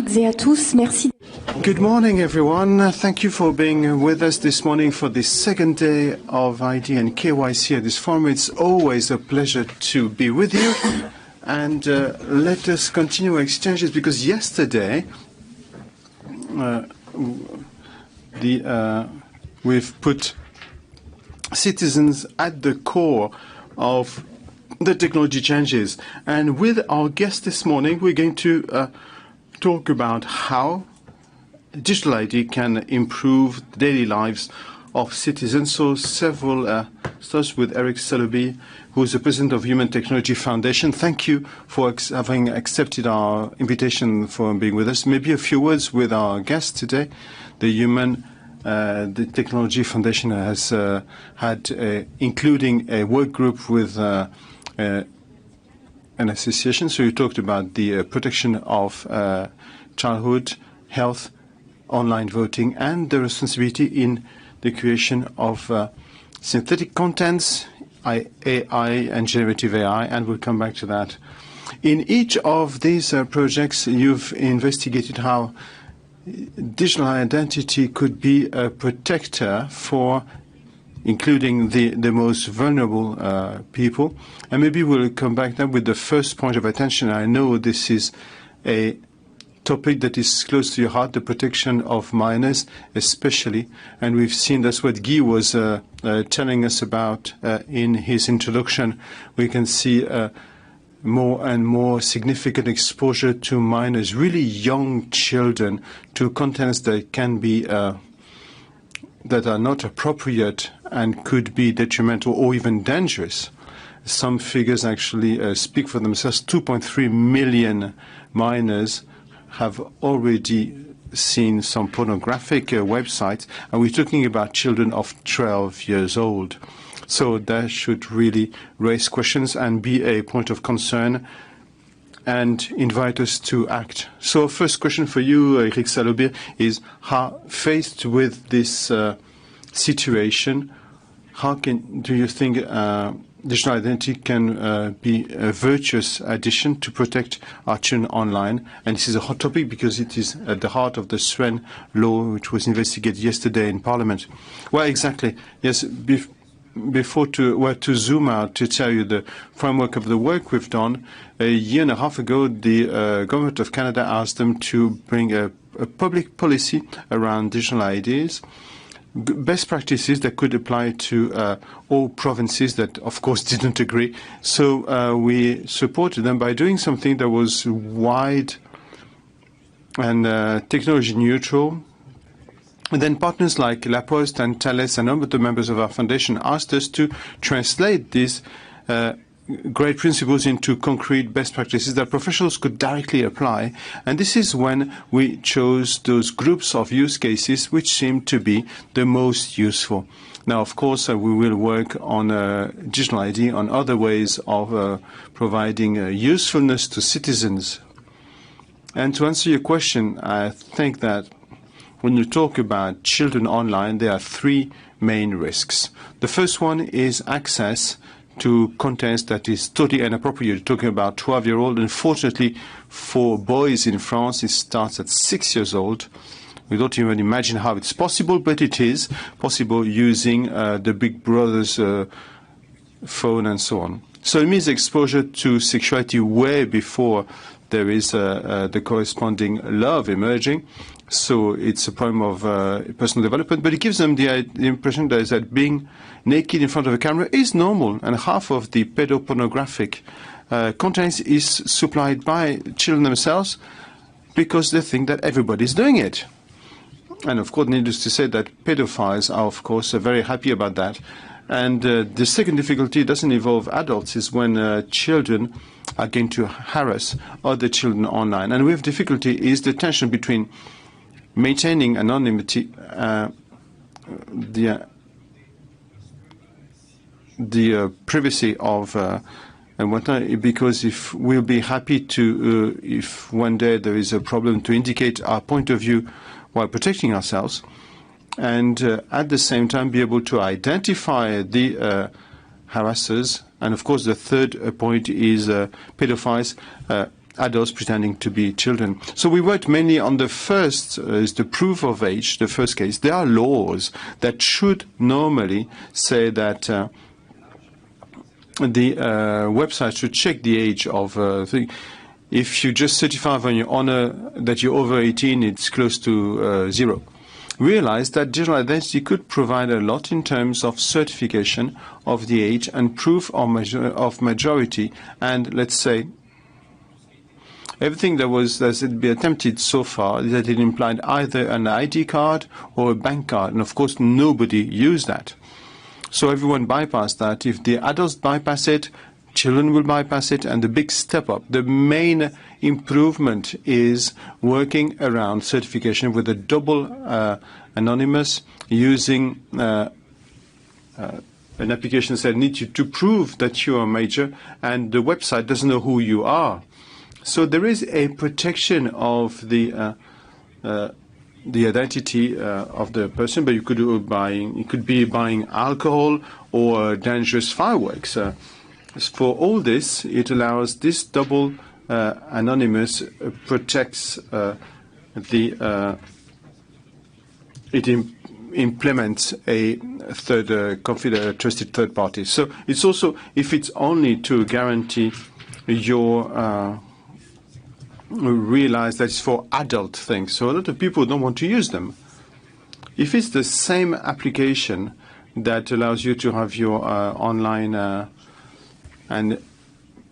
toutes et à tous. Merci. Good morning, everyone. Thank you for being with us this morning for the second day of ID and KYC at this forum. It's always a pleasure to be with you. And let us continue exchanges, because yesterday we've put citizens at the core of the technology changes. And with our guest this morning, we're going to talk about how digital ID can improve the daily lives of citizens. So several starts with Eric Saloubi, who is the president of Human Technology Foundation. Thank you for having accepted our invitation for being with us. Maybe a few words with our guest today. The Technology Foundation has had, including a work group with an association. So you talked about the protection of childhood, health, online voting, and the responsibility in the creation of synthetic contents, AI and generative AI, and we'll come back to that. In each of these projects, you've investigated how digital identity could be a protector for including the most vulnerable people. And maybe we'll come back then with the first point of attention. I know this is a topic that is close to your heart, the protection of minors especially. And we've seen that's what Guy was telling us about in his introduction. We can see more and more significant exposure to minors, really young children, to contents that can be that are not appropriate and could be detrimental or even dangerous. Some figures actually speak for themselves. 2.3 million minors have already seen some pornographic websites, and we're talking about children of 12 years old. So that should really raise questions and be a point of concern and invite us to act. So first question for you, Eric Saloubi, is how, faced with this situation, how do you think digital identity can be a virtuous addition to protect our children online? And this is a hot topic because it is at the heart of the SREN law, which was investigated yesterday in Parliament. Well, exactly. Yes, to zoom out to tell you the framework of the work we've done, a year and a half ago, the government of Canada asked them to bring a public policy around digital IDs, best practices that could apply to all provinces that, of course, didn't agree. So we supported them by doing something that was wide and technology neutral. And then partners like La Poste and Thales and other members of our foundation asked us to translate these great principles into concrete best practices that professionals could directly apply. And this is when we chose those groups of use cases which seem to be the most useful. Now, of course, we will work on digital ID, on other ways of providing usefulness to citizens. And to answer your question, I think that when you talk about children online, there are three main risks. The first one is access to contents that is totally inappropriate. You're talking about 12-year-old. Unfortunately, for boys in France, it starts at 6 years old. We don't even imagine how it's possible, but it is possible using the Big Brother's phone and so on. So it means exposure to sexuality way before there is the corresponding love emerging. So it's a problem of personal development, but it gives them the impression that being naked in front of a camera is normal, and half of the pedopornographic content is supplied by children themselves because they think that everybody's doing it. And of course, needless to say that pedophiles are, of course, very happy about that. And the second difficulty doesn't involve adults, is when children are going to harass other children online. And we have difficulty is the tension between maintaining anonymity, the privacy of and whatnot, because if we'll be happy to, if one day there is a problem, to indicate our point of view while protecting ourselves, and at the same time be able to identify the harassers. And of course, the third point is pedophiles adults pretending to be children. So we worked mainly on the first, is the proof of age, the first case. There are laws that should normally say that the website should check the age of if you just certify on your honor that you're over 18, it's close to 0. Realize that digital identity could provide a lot in terms of certification of the age and proof of majority, and let's say everything that's been attempted so far is that it implied either an ID card or a bank card, and of course nobody used that. So everyone bypassed that. If the adults bypass it, children will bypass it, and the big step up, the main improvement is working around certification with a double anonymous using an application that needs you to prove that you are major, and the website doesn't know who you are. So there is a protection of the identity of the person, but you could be buying alcohol or dangerous fireworks. For all this, it allows this double anonymous protects implements a third trusted third party. So it's also, if it's only to guarantee your realize that it's for adult things. So a lot of people don't want to use them. If it's the same application that allows you to have your online and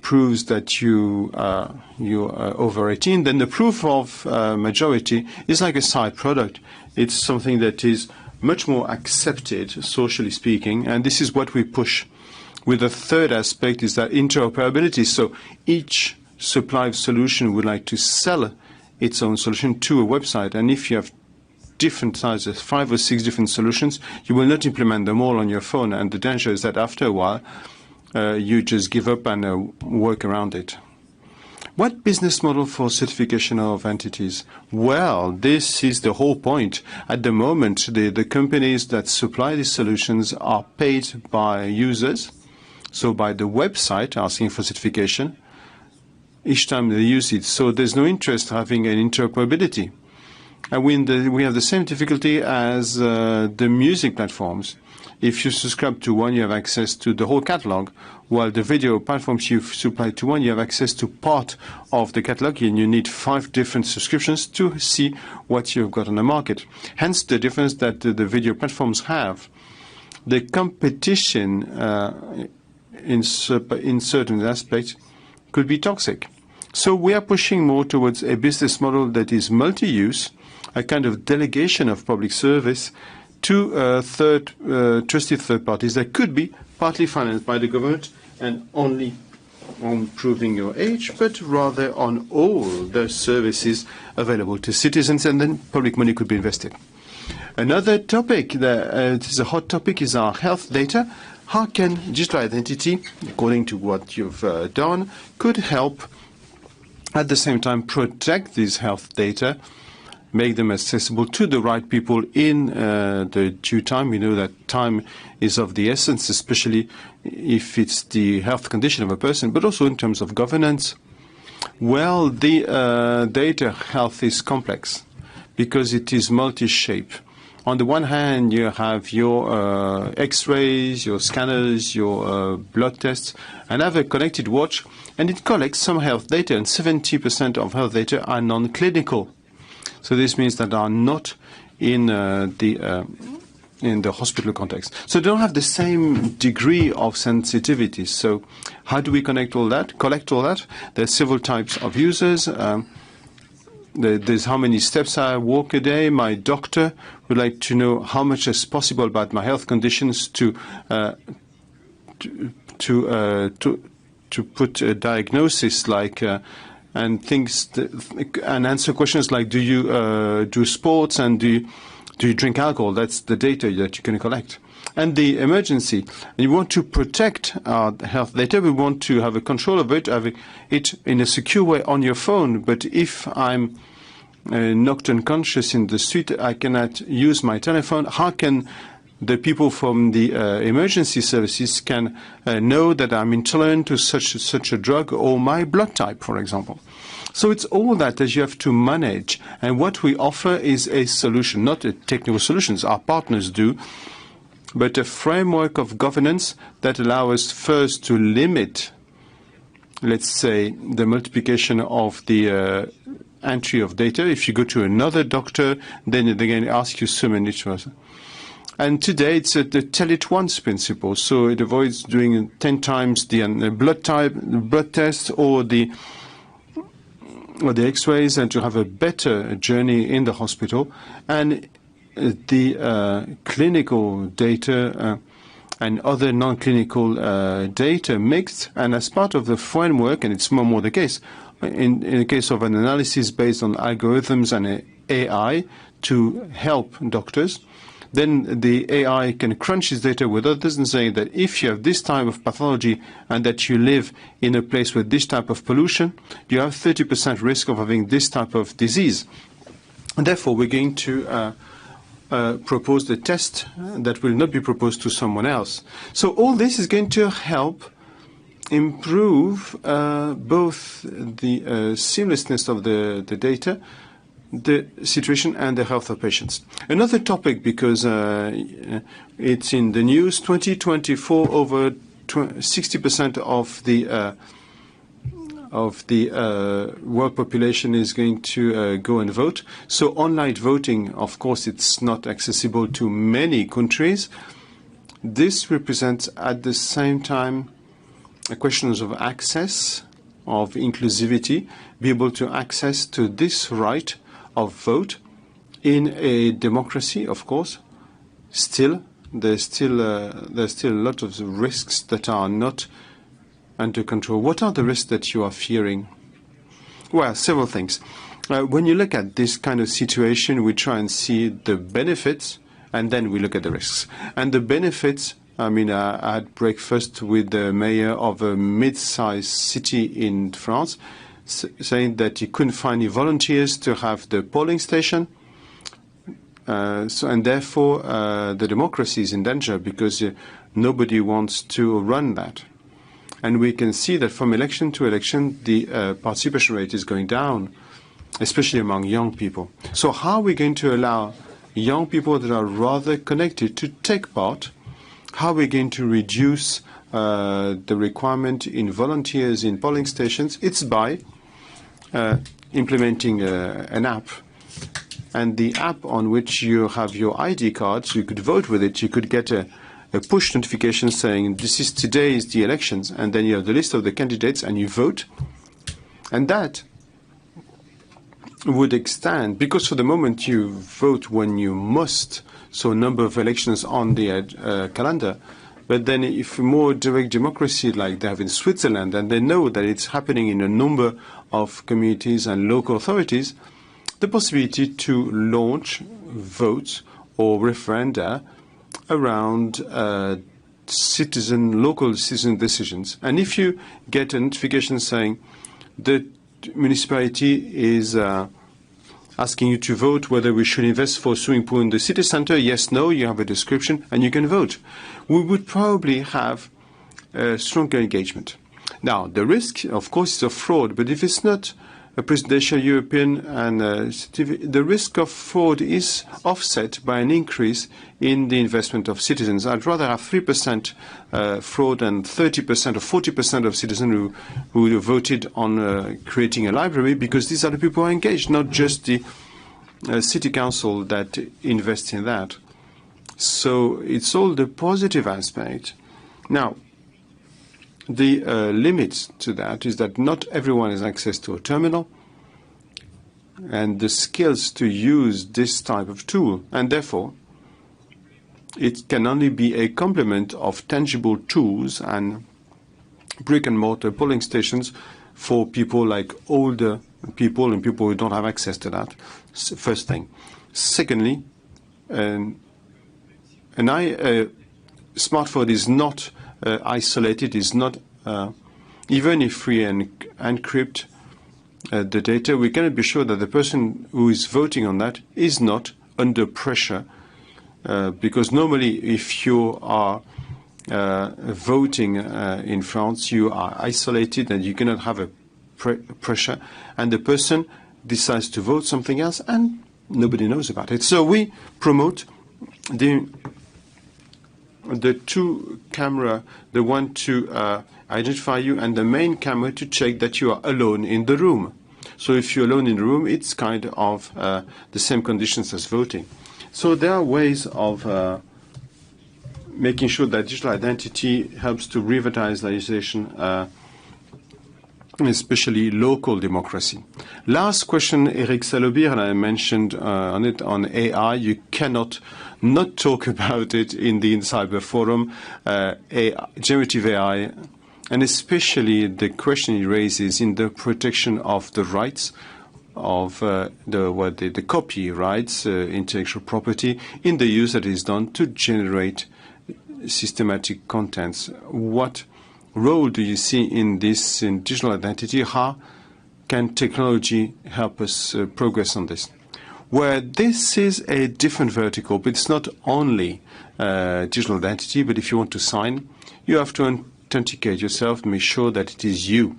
proves that you're over 18, then the proof of majority is like a side product. It's something that is much more accepted, socially speaking, and this is what we push. With the third aspect is that interoperability. So each supply solution would like to sell its own solution to a website, and if you have different sizes, 5 or 6 different solutions, you will not implement them all on your phone, and the danger is that after a while you just give up and work around it. What business model for certification of entities? Well, this is the whole point. At the moment, the companies that supply these solutions are paid by users, so by the website asking for certification each time they use it. So there's no interest having an interoperability. And we have the same difficulty as the music platforms. If you subscribe to one, you have access to the whole catalog, while the video platforms you supply to one, you have access to part of the catalog, and you need 5 different subscriptions to see what you've got on the market. Hence the difference that the video platforms have. The competition in certain aspects could be toxic. So we are pushing more towards a business model that is multi-use, a kind of delegation of public service to trusted third parties that could be partly financed by the government and only on proving your age, but rather on all the services available to citizens, and then public money could be invested. Another topic that is a hot topic is our health data. How can digital identity, according to what you've done, could help at the same time protect these health data, make them accessible to the right people in the due time? We know that time is of the essence, especially if it's the health condition of a person, but also in terms of governance. Well, the data health is complex because it is multi-shape. On the one hand, you have your X-rays, your scanners, your blood tests, and have a connected watch, and it collects some health data, and 70% of health data are non-clinical. So this means that they are not in the hospital context. So they don't have the same degree of sensitivity. So how do we collect all that? There are several types of users. There's how many steps I walk a day. My doctor would like to know how much is possible about my health conditions to put a diagnosis like and things and answer questions like, do you do sports and do you drink alcohol? That's the data that you can collect. And the emergency. And you want to protect our health data. We want to have a control of it, have it in a secure way on your phone. But if I'm knocked unconscious in the street, I cannot use my telephone. How can the people from the emergency services can know that I'm intolerant to such a drug or my blood type, for example? So it's all that you have to manage. And what we offer is a solution, not a technical solutions. Our partners do, but a framework of governance that allows us first to limit, let's say, the multiplication of the entry of data. If you go to another doctor, then they're going to ask you so many choices. And today it's the tell it once principle, so it avoids doing 10 times the blood test or the X-rays, and to have a better journey in the hospital. And the clinical data and other non-clinical data mixed, and as part of the framework, and it's more and more the case, in the case of an analysis based on algorithms and AI to help doctors, then the AI can crunch this data with others and say that if you have this type of pathology and that you live in a place with this type of pollution, you have 30% risk of having this type of disease. And therefore, we're going to propose the test that will not be proposed to someone else. So all this is going to help improve both the seamlessness of the data, the situation, and the health of patients. Another topic, because it's in the news, 2024, over 60% of the world population is going to go and vote. So online voting, of course, it's not accessible to many countries. This represents at the same time questions of access, of inclusivity, be able to access to this right of vote in a democracy. Of course, there's still a lot of risks that are not under control. What are the risks that you are fearing? Well, several things. When you look at this kind of situation, we try and see the benefits, and then we look at the risks. And the benefits, I mean, I had breakfast with the mayor of a mid-sized city in France, saying that he couldn't find any volunteers to have the polling station. And therefore, the democracy is in danger because nobody wants to run that. And we can see that from election to election, the participation rate is going down, especially among young people. So how are we going to allow young people that are rather connected to take part? How are we going to reduce the requirement in volunteers in polling stations? It's by implementing an app. And the app on which you have your ID cards, you could vote with it. You could get a push notification saying today is the elections, and then you have the list of the candidates and you vote. And that would extend, because for the moment you vote when you must, so a number of elections on the calendar. But then if more direct democracy like they have in Switzerland, and they know that it's happening in a number of communities and local authorities, the possibility to launch votes or referenda around local citizen decisions. And if you get a notification saying the municipality is asking you to vote whether we should invest for a swimming pool in the city center, yes, no, you have a description and you can vote, we would probably have stronger engagement. Now, the risk, of course, is of fraud, but if it's not a presidential European and the risk of fraud is offset by an increase in the investment of citizens. I'd rather have 3% fraud than 30% or 40% of citizens who voted on creating a library, because these are the people who are engaged, not just the city council that invests in that. So it's all the positive aspect. Now, the limit to that is that not everyone has access to a terminal and the skills to use this type of tool, and therefore it can only be a complement of tangible tools and brick-and-mortar polling stations for people like older people and people who don't have access to that. First thing. Secondly, a smartphone is not isolated, is not, even if we encrypt the data, we cannot be sure that the person who is voting on that is not under pressure, because normally if you are voting in France, you are isolated and you cannot have a pressure, and the person decides to vote something else, and nobody knows about it. So we promote the two camera, the one to identify you, and the main camera to check that you are alone in the room. So if you're alone in the room, it's kind of the same conditions as voting. So there are ways of making sure that digital identity helps to revitalize legislation, especially local democracy. Last question, Eric Salobir, and I mentioned on it on AI. You cannot not talk about it in the INCYBER forum, generative AI, and especially the question it raises in the protection of the rights of the copyrights, intellectual property, in the use that is done to generate systematic contents. What role do you see in this in digital identity? How can technology help us progress on this? Where this is a different vertical, but it's not only digital identity, but if you want to sign, you have to authenticate yourself, make sure that it is you.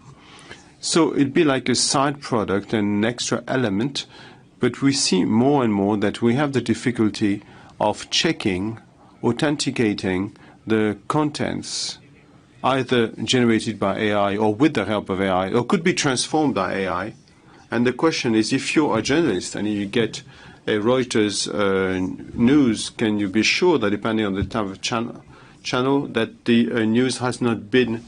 So it'd be like a side product, an extra element, but we see more and more that we have the difficulty of checking, authenticating the contents, either generated by AI or with the help of AI, or could be transformed by AI. And the question is, if you're a journalist and you get a Reuters news, can you be sure that depending on the type of channel that the news has not been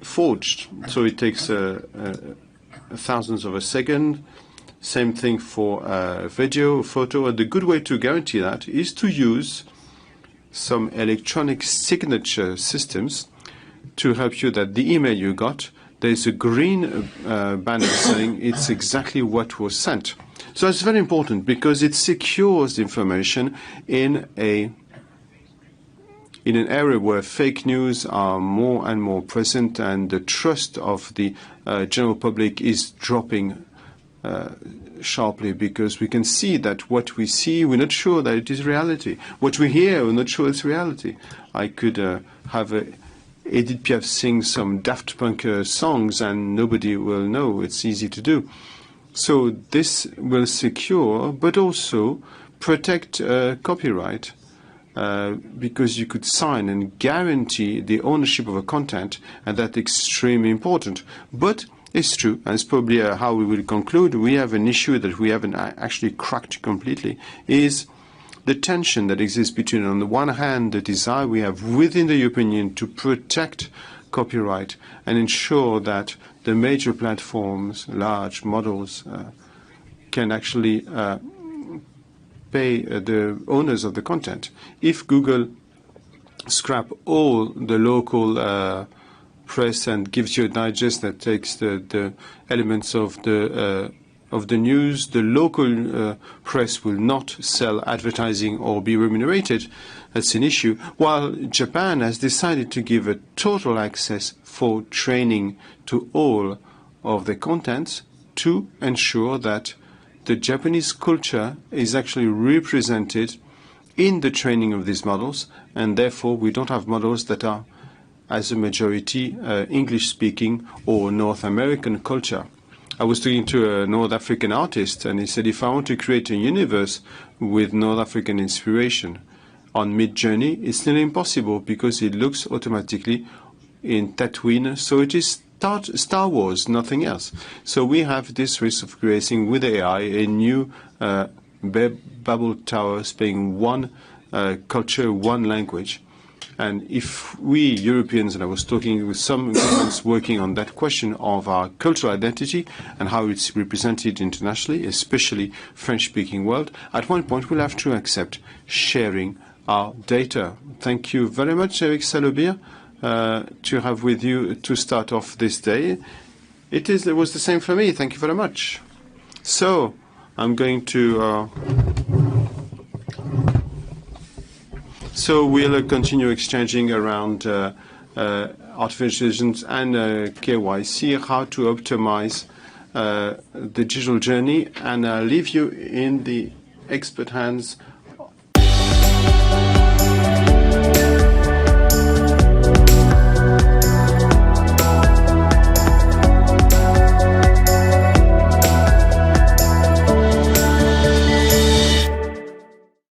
forged? So it takes thousands of a second. Same thing for video, photo. And the good way to guarantee that is to use some electronic signature systems to help you that the email you got, there's a green banner saying it's exactly what was sent. So it's very important because it secures the information in an area where fake news are more and more present, and the trust of the general public is dropping sharply, because we can see that what we see, we're not sure that it is reality. What we hear, we're not sure it's reality. I could have Edith Piaf sing some Daft Punk songs and nobody will know. It's easy to do. So this will secure, but also protect copyright, because you could sign and guarantee the ownership of a content, and that's extremely important. But it's true, and it's probably how we will conclude. We have an issue that we haven't actually cracked completely, is the tension that exists between, on the one hand, the desire we have within the European Union to protect copyright and ensure that the major platforms, large models, can actually pay the owners of the content. If Google scrap all the local press and gives you a digest that takes the elements of the news, the local press will not sell advertising or be remunerated. That's an issue. While Japan has decided to give a total access for training to all of the contents to ensure that the Japanese culture is actually represented in the training of these models, and therefore we don't have models that are, as a majority, English-speaking or North American culture. I was talking to a North African artist, and he said, if I want to create a universe with North African inspiration on Mid-Journey, it's nearly impossible because it looks automatically in Tatooine. So it is Star Wars, nothing else. So we have this risk of creating with AI a new Babel Tower, speaking one culture, one language. And if we Europeans, and I was talking with some governments working on that question of our cultural identity and how it's represented internationally, especially French-speaking world, at one point we'll have to accept sharing our data. Thank you very much, Eric Salobir, to have with you to start off this day. It was the same for me. Thank you very much. So I'm going to... So we'll continue exchanging around artificial intelligence and KYC, how to optimize the digital journey, and I'll leave you in the expert hands